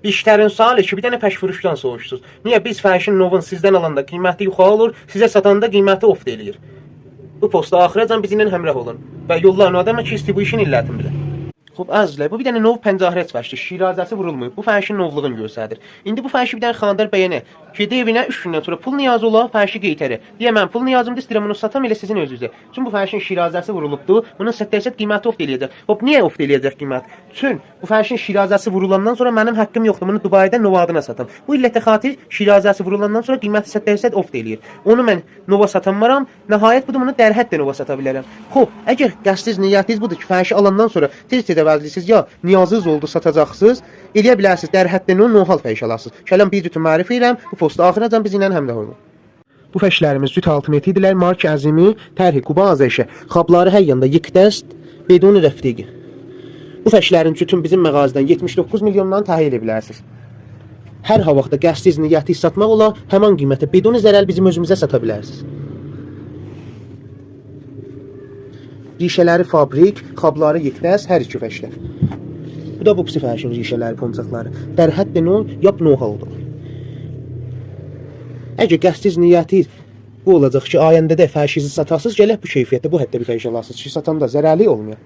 İşlərin sualı ki, bir dənə fəş vuruşdan soğuşsunuz. Niyə biz fəşin novun sizdən alanda qiyməti yuxarı olur, sizə satanda qiyməti off eləyir? Bu posta axıracan bizimlə həmrəh olun və yollayın o adama ki, distribution illətini bilir. Xoş, əzizlər, bu bir dənə nov pəncahərət fəşdir. Şirazəsi vurulmayıb. Bu fəşin novluğunu göstərir. İndi bu fəşi bir dənə xanadar bəyənə. Gedə evinə 3 gündən sonra pul niyazı ola, fəşi qeytəri. Deyə mən pul niyazımda istəyirəm bunu satam elə sizin özünüzə. Çünki bu fəşin şirazəsi vurulubdu. Bunun 8% qiyməti off eləyəcək. Hop, niyə off eləyəcək qiymət? Çünki bu fəşin şirazəsi vurulandan sonra mənim haqqım yoxdur. Bunu Dubayda nov adına satam. Bu illətə xatir şirazəsi vurulandan sonra qiyməti 8% off eləyir. Onu mən nova satanmaram. Nəhayət bunu dərhət də nova sata bilərəm. Xoş, əgər qəsdiz niyyətiniz budur ki, fəşi alandan sonra tez-tez əvəzlisiz ya niyazınız oldu satacaqsınız, eləyə bilərsiniz dərhətdən onu nohal fəş alasınız. Kələm bir cütü mərif edirəm, bu posta axıracan bizimlə həmrəh olun. Bu fəşlərimiz cüt 6 metr idilər, marka əzimi, tərhi Quba azəşə, xabları hər yanda yekdəst, beduni rəfdiqi. Bu fəşlərin cütün bizim məğazidən 79 milyondan təhin edə bilərsiniz. Hər havaqda qəsdiz niyyəti satmaq ola, həman qiymətə beduni zərəl bizim özümüzə sata bilərsiniz. Rişələri fabrik, xabları yekdəst, hər iki fəşlər. Bu da bu pisi fəşin rişələri, poncaqları. Dərhət də yap nohaldır. Əgər qəsdiz niyyəti bu olacaq ki, ayəndə də fəşizi satasız, gələk bu keyfiyyətdə, bu həddə bir fəş alasınız ki, satanda zərəli olmuyor.